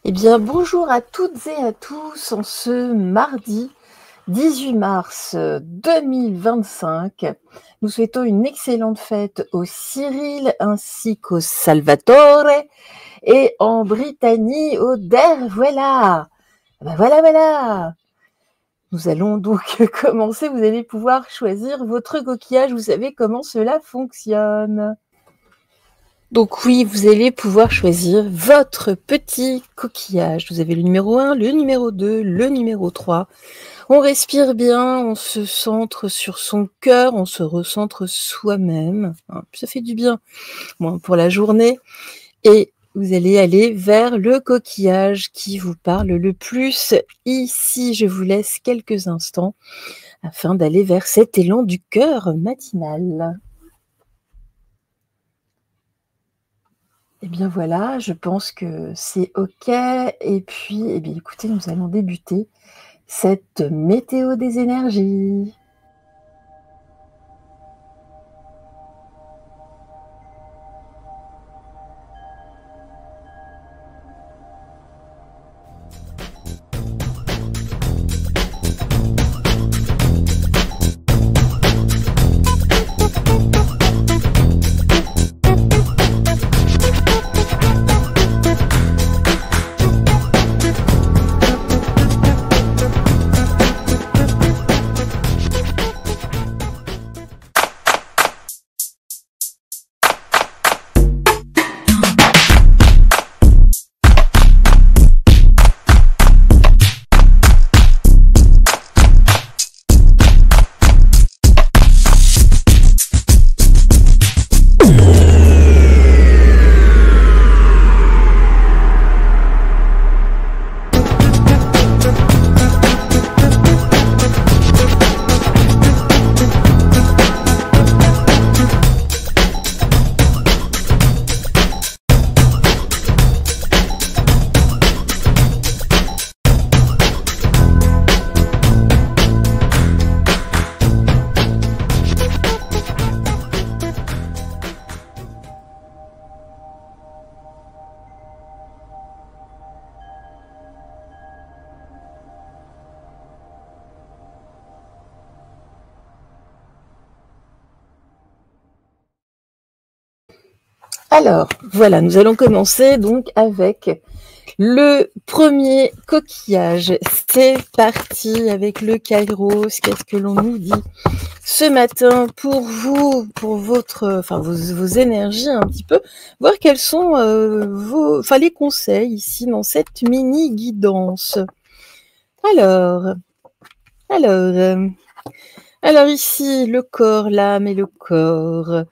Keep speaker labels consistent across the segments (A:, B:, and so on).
A: Eh bien, bonjour à toutes et à tous en ce mardi 18 mars 2025. Nous souhaitons une excellente fête au Cyril ainsi qu'au Salvatore et en Britannie au Der. Voilà. Ben voilà. Nous allons donc commencer. Vous allez pouvoir choisir votre coquillage. Vous savez comment cela fonctionne. Donc oui, vous allez pouvoir choisir votre petit coquillage. Vous avez le numéro 1, le numéro 2, le numéro 3. On respire bien, on se centre sur son cœur, on se recentre soi-même. Ça fait du bien pour la journée. Et vous allez aller vers le coquillage qui vous parle le plus. Ici, je vous laisse quelques instants afin d'aller vers cet élan du cœur matinal. Eh bien voilà, je pense que c'est OK. Et puis, eh bien, écoutez, nous allons débuter cette météo des énergies. Alors, voilà, nous allons commencer donc avec le premier coquillage. C'est parti avec le Kairos. Qu'est-ce que l'on nous dit ce matin pour vous, pour vos énergies un petit peu, voir quels sont les conseils ici dans cette mini guidance. Alors ici le corps, l'âme et le corps.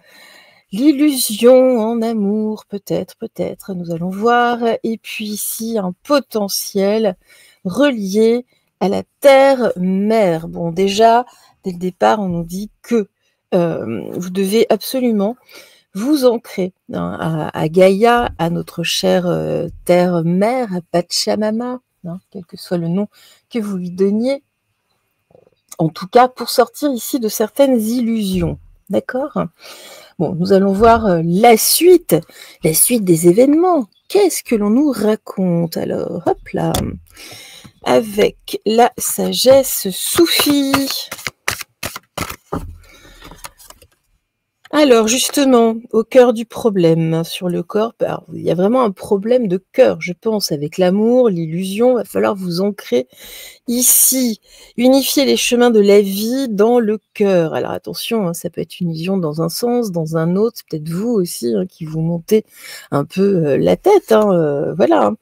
A: L'illusion en amour, peut-être, nous allons voir. Et puis ici, un potentiel relié à la terre-mère. Bon, déjà, dès le départ, on nous dit que vous devez absolument vous ancrer à Gaïa, à notre chère terre-mère, à Pachamama, quel que soit le nom que vous lui donniez. En tout cas, pour sortir ici de certaines illusions. D'accord ? Bon, nous allons voir la suite des événements. Qu'est-ce que l'on nous raconte? Alors, hop là, avec la sagesse soufie. Alors, justement, au cœur du problème, sur le corps, il y a vraiment un problème de cœur, je pense, avec l'amour, l'illusion. Il va falloir vous ancrer ici, unifier les chemins de la vie dans le cœur. Alors attention, ça peut être une illusion dans un sens, dans un autre, peut-être vous aussi qui vous montez un peu la tête. Voilà,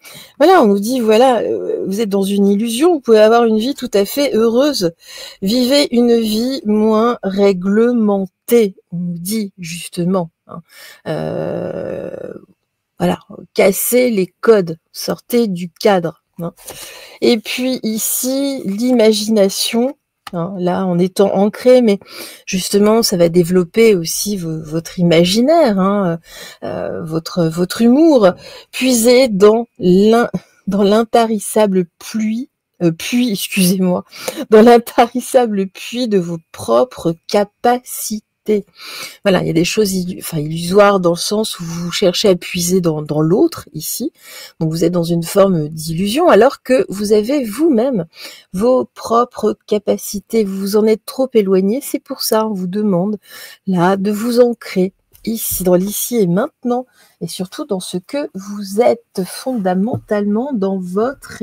A: on nous dit, vous êtes dans une illusion, vous pouvez avoir une vie tout à fait heureuse. Vivez une vie moins réglementée, on nous dit justement. Cassez les codes, sortez du cadre. Et puis ici, l'imagination, là en étant ancré, mais justement ça va développer aussi votre imaginaire, votre humour, puiser dans l'intarissable dans l'intarissable puits de vos propres capacités. capacité. Voilà, il y a des choses illusoires dans le sens où vous cherchez à puiser dans l'autre ici. Donc vous êtes dans une forme d'illusion alors que vous avez vous-même vos propres capacités. Vous vous en êtes trop éloigné. C'est pour ça on vous demande là de vous ancrer ici, dans l'ici et maintenant, et surtout dans ce que vous êtes fondamentalement en votre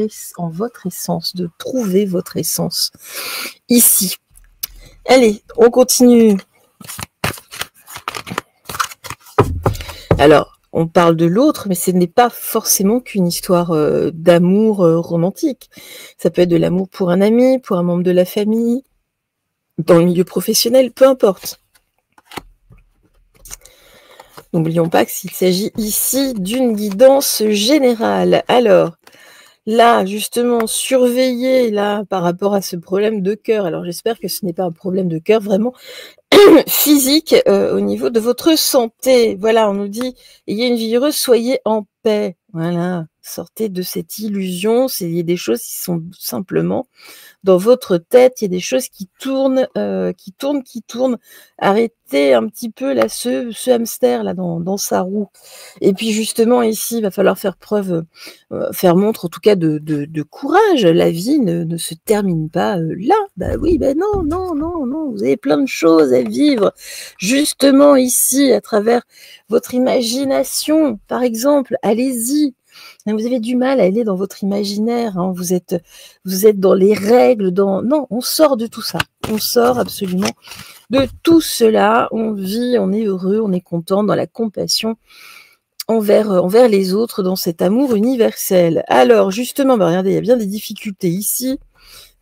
A: essence, de trouver votre essence ici. Allez, on continue. Alors, on parle de l'autre, mais ce n'est pas forcément qu'une histoire d'amour romantique. Ça peut être de l'amour pour un ami, pour un membre de la famille, dans le milieu professionnel, peu importe. N'oublions pas qu'il s'agit ici d'une guidance générale. Alors, là, justement, surveillez là par rapport à ce problème de cœur. Alors, j'espère que ce n'est pas un problème de cœur vraiment physique au niveau de votre santé. Voilà, on nous dit, ayez une vie heureuse, soyez en paix. Voilà, sortez de cette illusion. Il y a des choses qui sont simplement dans votre tête, il y a des choses qui tournent. Arrêtez un petit peu là ce hamster là dans sa roue. Et puis justement ici, il va falloir faire montre en tout cas de courage. La vie ne se termine pas là. Bah oui, non. Vous avez plein de choses à vivre. Justement ici, à travers votre imagination, par exemple, allez-y. Vous avez du mal à aller dans votre imaginaire, hein. Vous êtes dans les règles, non, on sort de tout ça. On sort absolument de tout cela. On vit, on est heureux, on est content dans la compassion envers les autres, dans cet amour universel. Alors, justement, regardez, il y a bien des difficultés ici.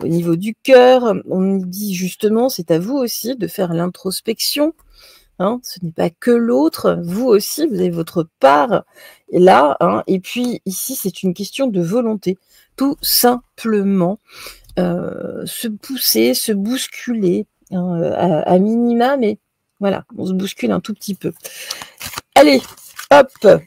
A: Au niveau du cœur, on nous dit justement, c'est à vous aussi de faire l'introspection. Hein, ce n'est pas que l'autre, vous aussi, vous avez votre part là. Hein, et puis ici, c'est une question de volonté, tout simplement. Se pousser, se bousculer, hein, à minima, mais voilà, on se bouscule un tout petit peu. Allez, hop.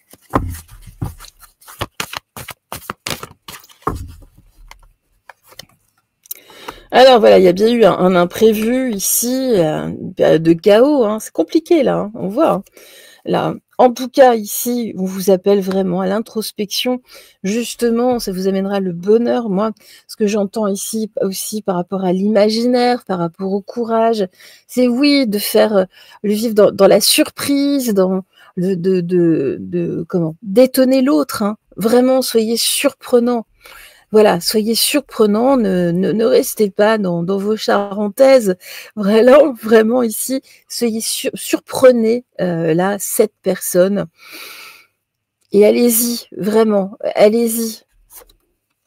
A: Alors voilà, il y a bien eu un imprévu ici, une période de chaos, hein. C'est compliqué là, hein, on voit. Hein. Là, en tout cas, ici, on vous appelle vraiment à l'introspection. Justement, ça vous amènera le bonheur. Moi, ce que j'entends ici aussi par rapport à l'imaginaire, par rapport au courage, c'est oui, de faire le vivre dans la surprise, dans d'étonner l'autre. Hein. Vraiment, soyez surprenant. Voilà, soyez surprenants, ne restez pas dans vos charentaises. Vraiment ici, soyez surprenez là cette personne. Et allez-y, vraiment, allez-y.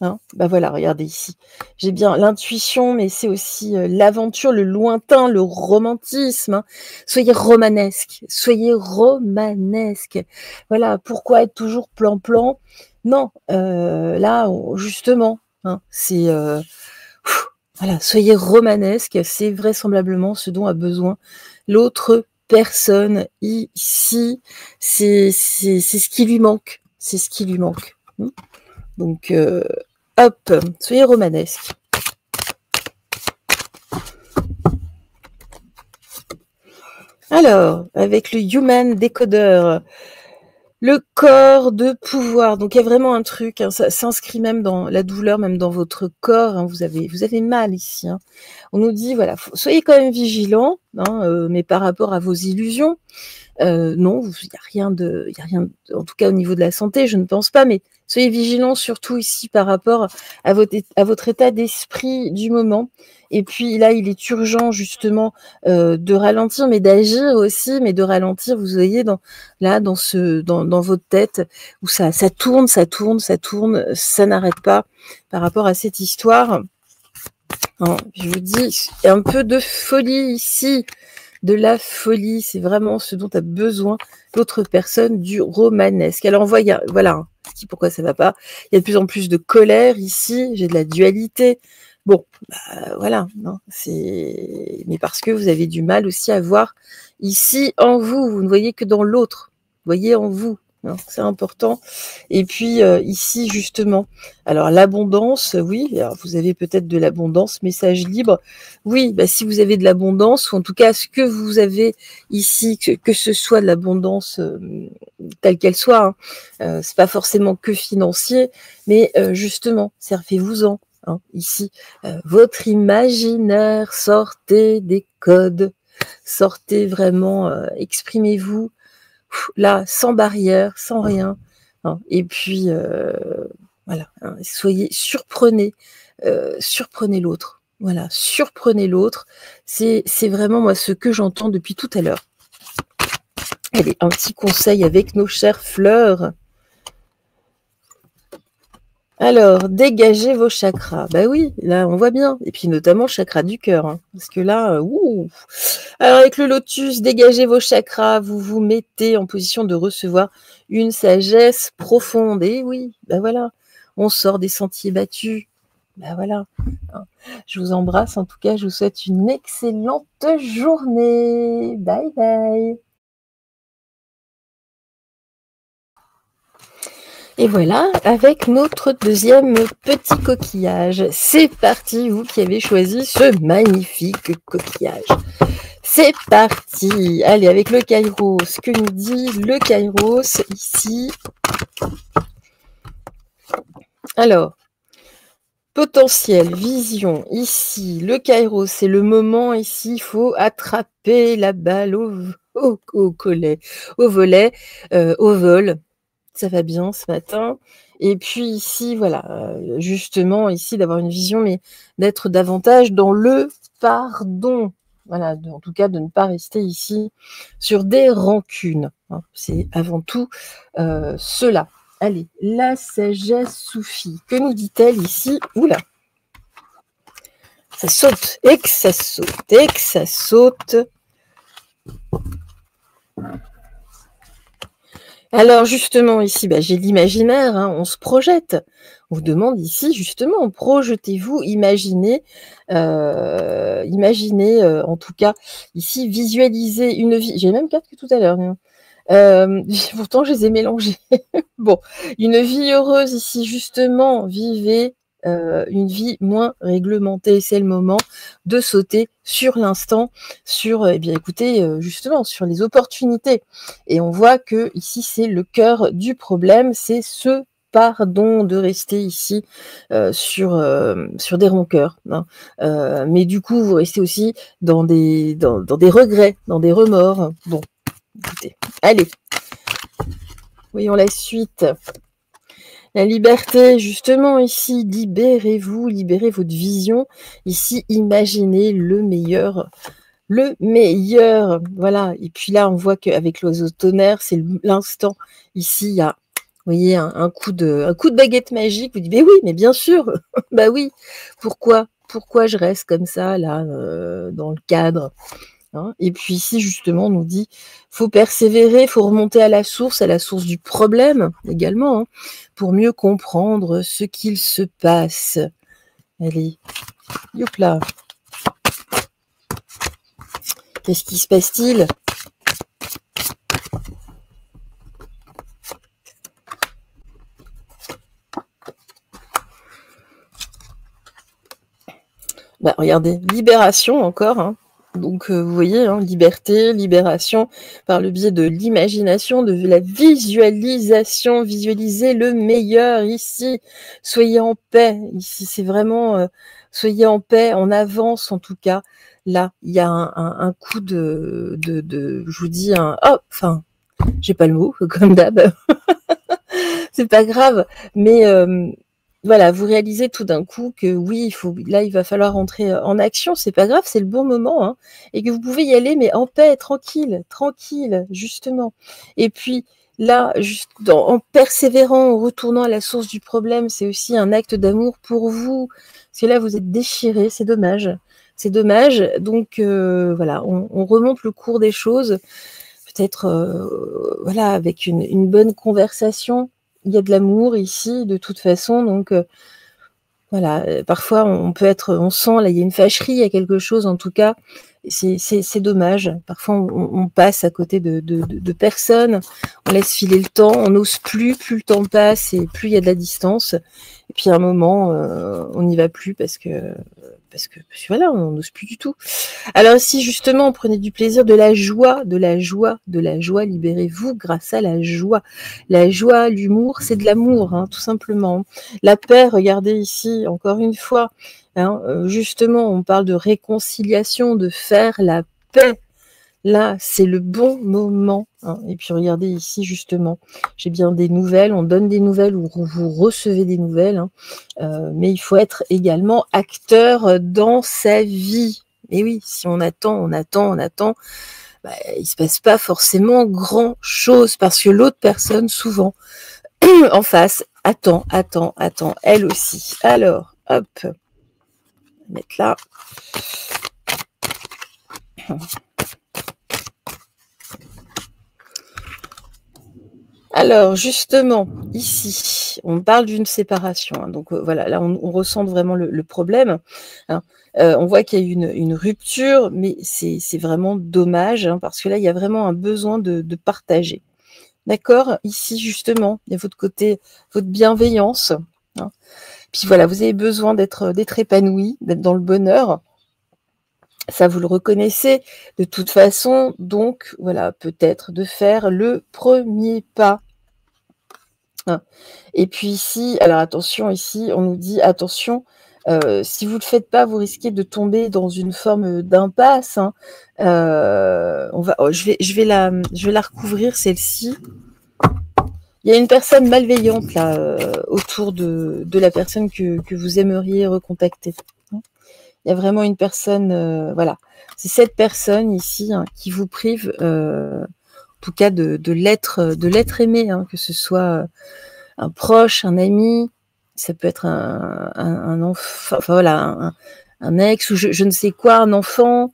A: Hein, bah voilà, regardez ici. J'ai bien l'intuition, mais c'est aussi l'aventure, le lointain, le romantisme. Hein. Soyez romanesque, soyez romanesque. Voilà, pourquoi être toujours plan-plan? Non, là, justement, hein, c'est... voilà, soyez romanesque, c'est vraisemblablement ce dont a besoin l'autre personne ici. C'est ce qui lui manque. C'est ce qui lui manque. Donc, hop, soyez romanesque. Alors, avec le Human Decoder, le corps de pouvoir. Donc, il y a vraiment un truc, hein, ça s'inscrit même dans la douleur, même dans votre corps. Hein, vous avez mal ici. Hein. On nous dit, voilà, soyez quand même vigilants, hein, mais par rapport à vos illusions, non, il n'y a rien en tout cas au niveau de la santé, je ne pense pas, mais soyez vigilants surtout ici par rapport à votre état d'esprit du moment. Et puis là, il est urgent justement de ralentir, mais d'agir aussi, mais de ralentir. Vous voyez dans votre tête où ça tourne, ça n'arrête pas par rapport à cette histoire. Hein, je vous dis, il y a un peu de folie ici. De la folie, c'est vraiment ce dont a besoin l'autre personne, du romanesque. Alors voilà, pourquoi ça va pas. Il y a de plus en plus de colère ici, j'ai de la dualité. Bon, voilà, non, mais parce que vous avez du mal aussi à voir ici en vous ne voyez que dans l'autre, voyez en vous. hein, c'est important. Et puis ici, justement, alors l'abondance, oui, alors vous avez peut-être de l'abondance, message libre. Oui, bah, si vous avez de l'abondance, ou en tout cas ce que vous avez ici, que ce soit de l'abondance telle qu'elle soit, hein, c'est pas forcément que financier, mais justement, servez-vous-en. Hein, ici, votre imaginaire, sortez des codes, sortez vraiment, exprimez-vous là, sans barrière, sans rien. Hein. Et puis, voilà, hein, surprenez l'autre. Voilà, surprenez l'autre. C'est vraiment moi ce que j'entends depuis tout à l'heure. Allez, un petit conseil avec nos chères fleurs. Alors, dégagez vos chakras. Bah oui, là, on voit bien. Et puis, notamment, chakra du cœur. Hein, parce que là, ouh. Alors, avec le lotus, dégagez vos chakras. Vous vous mettez en position de recevoir une sagesse profonde. Et oui, bah voilà. On sort des sentiers battus. Bah voilà. Je vous embrasse. En tout cas, je vous souhaite une excellente journée. Bye bye. Et voilà, avec notre deuxième petit coquillage. C'est parti, vous qui avez choisi ce magnifique coquillage. C'est parti. Allez, avec le Kairos. Que nous dit le Kairos ici? Alors, potentiel, vision, ici, le Kairos, c'est le moment, ici, il faut attraper la balle au collet, au volet, au vol. Ça va bien ce matin. Et puis ici, voilà, justement, ici, d'avoir une vision, mais d'être davantage dans le pardon. Voilà, en tout cas, de ne pas rester ici sur des rancunes. Hein. C'est avant tout cela. Allez, la sagesse soufie. Que nous dit-elle ici? Oula, ça saute, et que ça saute, et que ça saute. Alors justement ici, bah, j'ai l'imaginaire, hein, on se projette. On vous demande ici justement, projetez-vous, imaginez, en tout cas ici, visualisez une vie. J'ai les mêmes cartes que tout à l'heure. Hein. Pourtant, je les ai mélangées. Bon, une vie heureuse ici, justement, vivez une vie moins réglementée. C'est le moment de sauter sur l'instant, sur, eh bien, écoutez, justement, sur les opportunités. Et on voit que ici, c'est le cœur du problème, c'est ce pardon de rester ici sur des rancœurs. Hein. Mais du coup, vous restez aussi dans des regrets, dans des remords. Bon, écoutez, allez, voyons la suite. La liberté, justement, ici, libérez-vous, libérez votre vision. Ici, imaginez le meilleur. Le meilleur, voilà. Et puis là, on voit qu'avec l'oiseau tonnerre, c'est l'instant. Ici, il y a, vous voyez, un coup de baguette magique. Vous dites, mais oui, mais bien sûr, bah oui. Pourquoi je reste comme ça, là, dans le cadre? Hein. Et puis ici, justement, on nous dit, faut persévérer, faut remonter à la source du problème également, hein, pour mieux comprendre ce qu'il se passe. Allez, hop là. Qu'est-ce qui se passe-t-il? Bah, regardez, libération encore, hein. Donc, vous voyez, hein, liberté, libération, par le biais de l'imagination, de la visualisation, visualiser le meilleur ici. Soyez en paix, ici, c'est vraiment, soyez en paix, en avance en tout cas. Là, il y a un coup de, je vous dis, enfin, j'ai pas le mot, comme d'hab. C'est pas grave, mais voilà, vous réalisez tout d'un coup que oui, il va falloir entrer en action, c'est pas grave, c'est le bon moment, hein, et que vous pouvez y aller, mais en paix, tranquille, justement. Et puis là, juste en persévérant, en retournant à la source du problème, c'est aussi un acte d'amour pour vous, parce que là, vous êtes déchirés, c'est dommage. C'est dommage, donc voilà, on remonte le cours des choses, peut-être voilà, avec une bonne conversation. Il y a de l'amour ici, de toute façon, donc voilà, parfois on sent, là, il y a une fâcherie, il y a quelque chose en tout cas, c'est dommage. Parfois, on passe à côté de personnes, on laisse filer le temps, on n'ose plus le temps passe et plus il y a de la distance. Et puis à un moment, on n'y va plus parce que voilà, on n'ose plus du tout. Alors si justement, prenez du plaisir, de la joie, libérez-vous grâce à la joie. La joie, l'humour, c'est de l'amour, hein, tout simplement. La paix, regardez ici, encore une fois, hein, justement, on parle de réconciliation, de faire la paix. Là, c'est le bon moment. Hein. Et puis, regardez ici, justement, j'ai bien des nouvelles. On donne des nouvelles ou vous recevez des nouvelles. Hein. Mais il faut être également acteur dans sa vie. Et oui, si on attend, bah, il ne se passe pas forcément grand-chose parce que l'autre personne, souvent, en face, attend, elle aussi. Alors, hop, on va mettre là. Alors, justement, ici, on parle d'une séparation. Hein, donc, voilà, là, on ressent vraiment le problème. Hein. On voit qu'il y a une rupture, mais c'est vraiment dommage, hein, parce que là, il y a vraiment un besoin de partager. D'accord? Ici, justement, il y a votre côté, votre bienveillance. Hein. Puis voilà, vous avez besoin d'être épanoui, d'être dans le bonheur. Ça, vous le reconnaissez de toute façon. Donc, voilà, peut-être de faire le premier pas. Et puis ici, alors attention, ici, on nous dit, attention, si vous ne le faites pas, vous risquez de tomber dans une forme d'impasse. Hein. Je vais la recouvrir, celle-ci. Il y a une personne malveillante là autour de la personne que vous aimeriez recontacter. Il y a vraiment une personne, voilà. C'est cette personne ici hein, qui vous prive, en tout cas, de l'être aimé, hein, que ce soit un proche, un ami, ça peut être un enfant, enfin voilà, un ex ou je ne sais quoi, un enfant,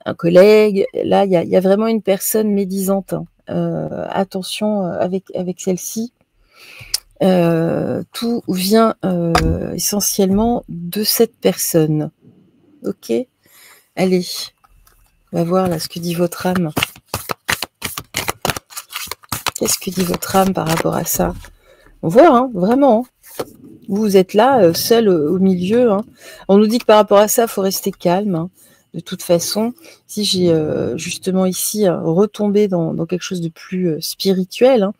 A: un collègue. Là, il y a vraiment une personne médisante. Hein. Attention avec celle-ci. Tout vient essentiellement de cette personne. Ok ? Allez, on va voir là ce que dit votre âme. Qu'est-ce que dit votre âme par rapport à ça ? On voit, hein, vraiment. Vous êtes là, seul au milieu. Hein. On nous dit que par rapport à ça, il faut rester calme. Hein. De toute façon, si j'ai justement ici retombé dans quelque chose de plus spirituel,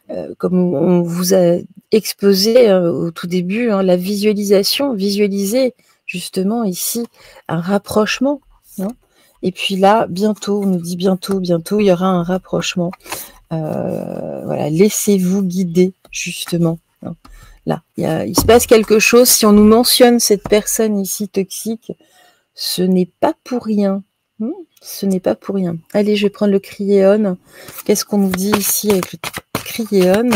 A: hein, comme on vous a exposé au tout début, hein, la visualisation, visualiser justement ici un rapprochement. Hein. Et puis là, bientôt, on nous dit bientôt, il y aura un rapprochement. Voilà, laissez-vous guider justement. Hein. Là, il se passe quelque chose. Si on nous mentionne cette personne ici toxique, ce n'est pas pour rien. Ce n'est pas pour rien. Allez, je vais prendre le Criéon. Qu'est-ce qu'on nous dit ici avec le Criéon?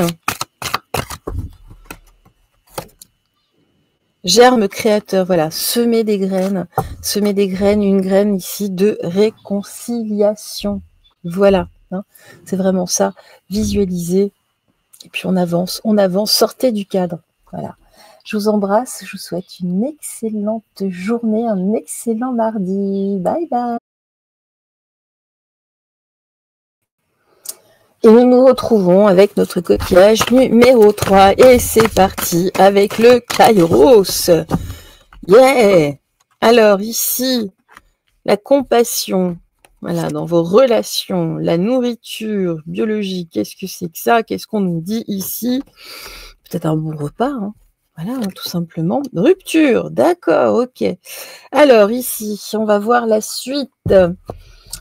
A: Germe créateur, voilà, semer des graines, une graine ici de réconciliation. Voilà, hein, c'est vraiment ça, visualiser, et puis on avance, sortez du cadre. Voilà. Je vous embrasse, je vous souhaite une excellente journée, un excellent mardi. Bye bye. Et nous nous retrouvons avec notre coquillage numéro 3. Et c'est parti avec le Kairos. Yeah! Alors ici, la compassion. Voilà, dans vos relations, la nourriture biologique. Qu'est-ce que c'est que ça? Qu'est-ce qu'on nous dit ici? Peut-être un bon repas, hein. Voilà, hein, tout simplement. Rupture, d'accord, ok. Alors ici, on va voir la suite.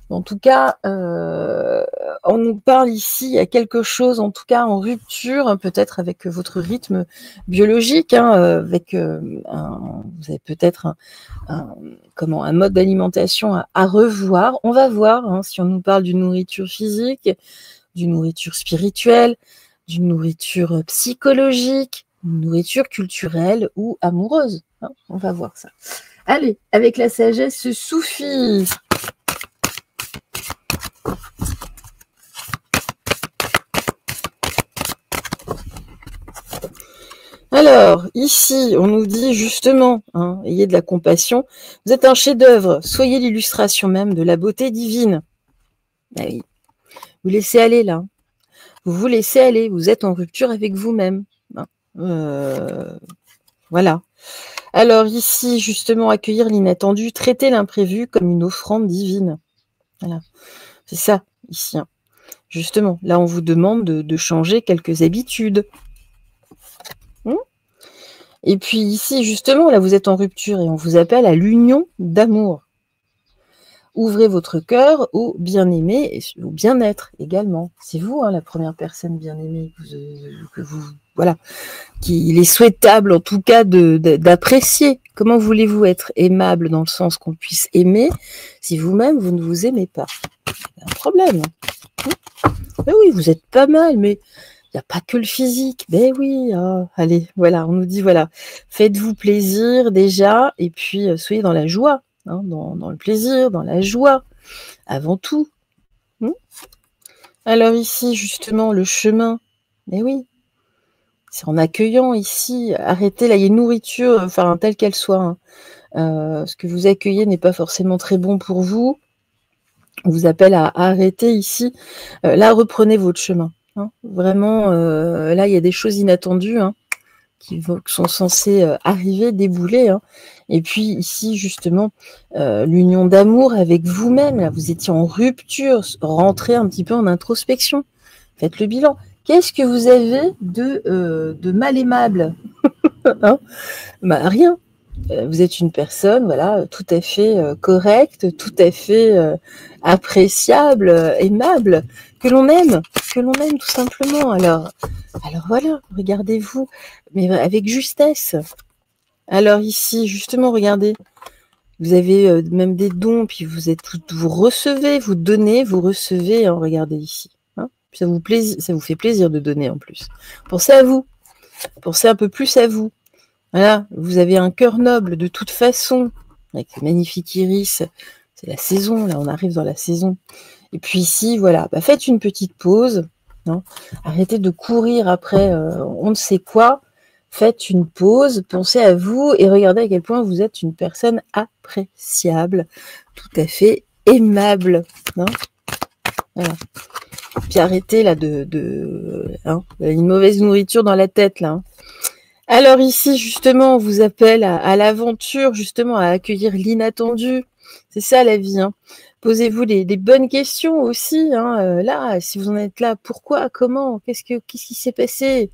A: En tout cas, on nous parle ici, il y a quelque chose, en tout cas en rupture, hein, peut-être avec votre rythme biologique, hein, avec vous avez peut-être un mode d'alimentation à revoir. On va voir hein, si on nous parle d'une nourriture physique, d'une nourriture spirituelle, d'une nourriture psychologique, une nourriture culturelle ou amoureuse. Hein, on va voir ça. Allez, avec la sagesse soufie. Alors, ici, on nous dit justement, hein, ayez de la compassion. Vous êtes un chef-d'œuvre. Soyez l'illustration même de la beauté divine. Ah oui. Vous laissez aller là. Vous vous laissez aller. Vous êtes en rupture avec vous-même. Hein. Voilà. Alors ici, justement, accueillir l'inattendu, traiter l'imprévu comme une offrande divine. Voilà. C'est ça, ici. Hein. Justement, là, on vous demande de changer quelques habitudes. Et puis ici, justement, là, vous êtes en rupture et on vous appelle à l'union d'amour. Ouvrez votre cœur au bien-aimé et au bien-être également. C'est vous, hein, la première personne bien-aimée que vous, voilà, qu'il est souhaitable en tout cas d'apprécier. Comment voulez-vous être aimable dans le sens qu'on puisse aimer si vous-même, vous ne vous aimez pas? C'est un problème. Mais oui, vous êtes pas mal, mais il n'y a pas que le physique. Ben oui, oh, allez, voilà, on nous dit, voilà, faites-vous plaisir déjà, et puis soyez dans la joie, hein, dans le plaisir, dans la joie, avant tout. Alors ici, justement, le chemin, mais oui, c'est en accueillant ici, arrêtez, là, il y a une nourriture, enfin, telle qu'elle soit, hein. Ce que vous accueillez n'est pas forcément très bon pour vous. On vous appelle à arrêter ici. Là, reprenez votre chemin. Hein. Vraiment, là, il y a des choses inattendues hein, qui sont censées arriver, débouler. Hein. Et puis ici, justement, l'union d'amour avec vous-même. Là, vous étiez en rupture. Rentrez un petit peu en introspection. Faites le bilan. Qu'est-ce que vous avez de mal aimable hein bah, rien. Vous êtes une personne, voilà, tout à fait correcte, tout à fait appréciable, aimable, que l'on aime tout simplement. Alors voilà, regardez-vous, mais avec justesse. Alors ici, justement, regardez, vous avez même des dons, puis vous recevez, vous donnez, vous recevez. Hein, regardez ici, hein, ça vous fait plaisir de donner en plus. Pensez à vous, pensez un peu plus à vous. Voilà, vous avez un cœur noble de toute façon, avec le magnifique iris. C'est la saison, là, on arrive dans la saison. Et puis ici, voilà, bah, faites une petite pause. Hein. Arrêtez de courir après on ne sait quoi. Faites une pause, pensez à vous et regardez à quel point vous êtes une personne appréciable, tout à fait aimable. Hein. Voilà. Puis arrêtez là hein, une mauvaise nourriture dans la tête là. Hein. Alors ici, justement, on vous appelle à l'aventure, justement, à accueillir l'inattendu. C'est ça la vie. Hein. Posez-vous les bonnes questions aussi. Hein. Là, si vous en êtes là, pourquoi, comment, qu'est-ce qui s'est passé?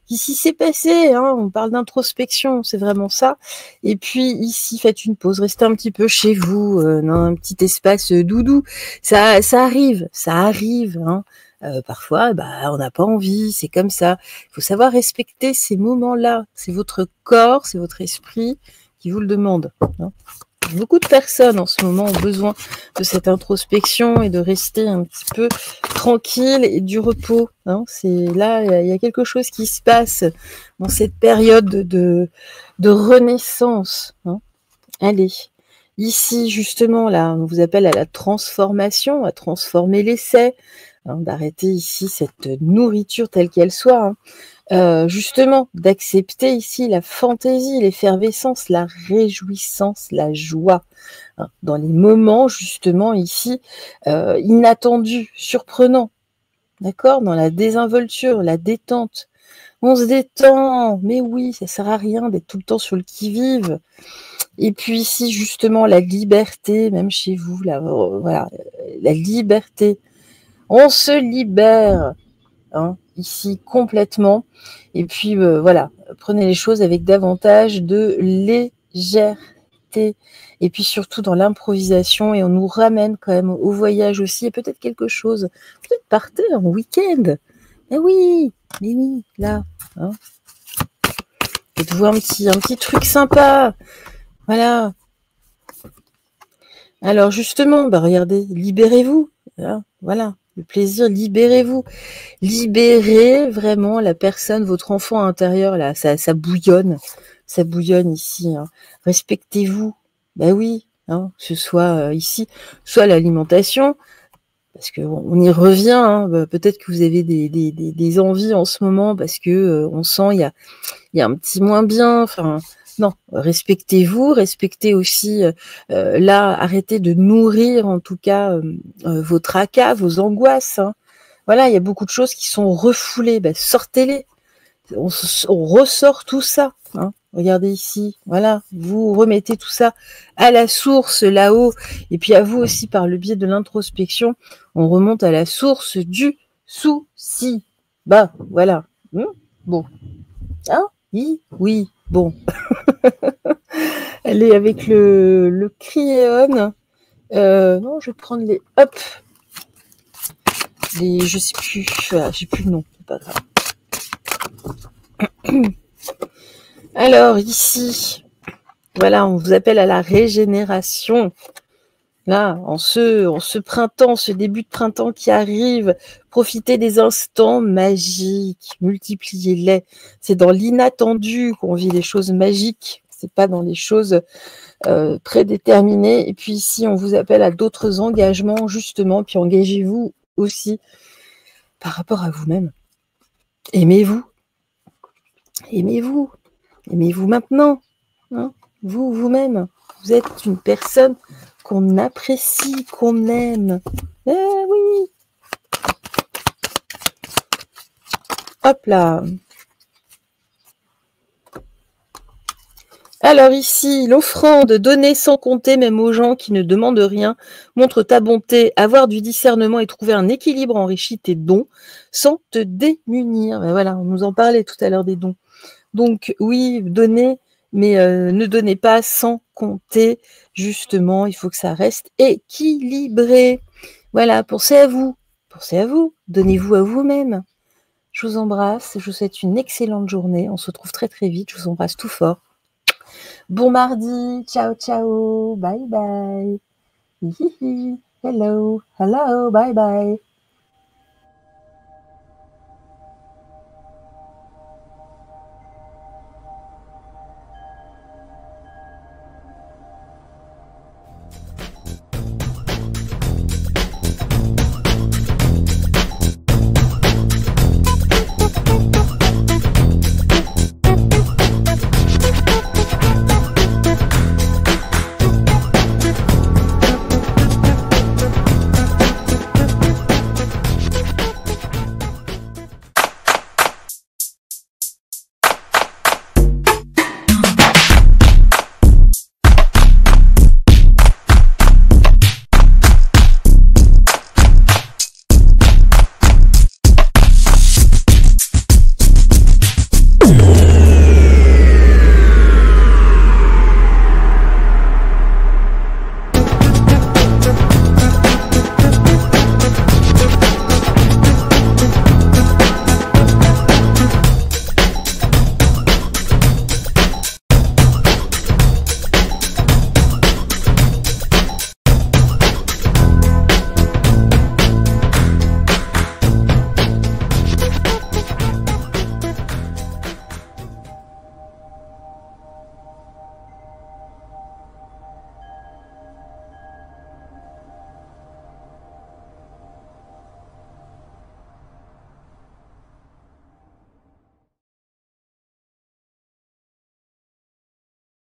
A: Qu'est-ce qui s'est passé hein. On parle d'introspection, c'est vraiment ça. Et puis ici, faites une pause, restez un petit peu chez vous, dans un petit espace doudou. Ça arrive, ça arrive. Hein. Parfois, bah, on n'a pas envie, c'est comme ça. Il faut savoir respecter ces moments-là. C'est votre corps, c'est votre esprit qui vous le demande. Hein. Beaucoup de personnes en ce moment ont besoin de cette introspection et de rester un petit peu tranquille et du repos. Hein. C'est là, il y a quelque chose qui se passe dans cette période de renaissance. Hein. Allez, ici justement, là, on vous appelle à la transformation, à transformer l'essai. Hein, d'arrêter ici cette nourriture telle qu'elle soit, hein. Justement, d'accepter ici la fantaisie, l'effervescence, la réjouissance, la joie, hein, dans les moments justement ici inattendus, surprenants, d'accord, dans la désinvolture, la détente. On se détend, mais oui, ça sert à rien d'être tout le temps sur le qui-vive. Et puis ici justement la liberté, même chez vous, là, voilà, la liberté. On se libère, hein, ici, complètement. Et puis, voilà, prenez les choses avec davantage de légèreté. Et puis, surtout dans l'improvisation. Et on nous ramène quand même au voyage aussi. Et peut-être quelque chose. Peut-être partez en week-end. Mais oui, là. Hein. Faites-vous un petit truc sympa. Voilà. Alors, justement, bah, regardez, libérez-vous. Hein, voilà. Le plaisir, libérez-vous. Libérez vraiment la personne, votre enfant intérieur, là, ça bouillonne ici. Hein. Respectez-vous. Ben oui, hein, que ce soit ici, soit l'alimentation, parce qu'on y revient, hein, peut-être que vous avez des envies en ce moment, parce que on sent il y a un petit moins bien, enfin, non, respectez-vous, respectez aussi, là, arrêtez de nourrir, en tout cas, vos tracas, vos angoisses, hein. Voilà, il y a beaucoup de choses qui sont refoulées, sortez-les. On ressort tout ça, hein. Regardez ici, voilà, vous remettez tout ça à la source là-haut, et puis à vous aussi par le biais de l'introspection, on remonte à la source du souci. Voilà. Bon, hein, oui, bon. Elle est avec le crayon. Non, je vais prendre les, hop, les, je sais plus, voilà, j'ai plus le nom, c'est pas grave. Alors ici, voilà, on vous appelle à la régénération. Là, en ce printemps, ce début de printemps qui arrive, profitez des instants magiques, multipliez-les. C'est dans l'inattendu qu'on vit les choses magiques, c'est pas dans les choses prédéterminées. Et puis ici, on vous appelle à d'autres engagements, justement, puis engagez-vous aussi par rapport à vous-même. Aimez-vous, aimez-vous, aimez-vous maintenant, hein, vous-même. Vous êtes une personne qu'on apprécie, qu'on aime. Eh oui. Hop là. Alors ici, l'offrande, donner sans compter même aux gens qui ne demandent rien, montre ta bonté, avoir du discernement et trouver un équilibre enrichit tes dons sans te démunir. Voilà, on nous en parlait tout à l'heure des dons. Donc oui, donnez, mais ne donnez pas sans compter. Justement, il faut que ça reste équilibré. Voilà, pensez à vous, donnez-vous à vous-même. Je vous embrasse, je vous souhaite une excellente journée. On se retrouve très très vite, je vous embrasse tout fort. Bon mardi, ciao ciao, bye bye. Hello, bye bye.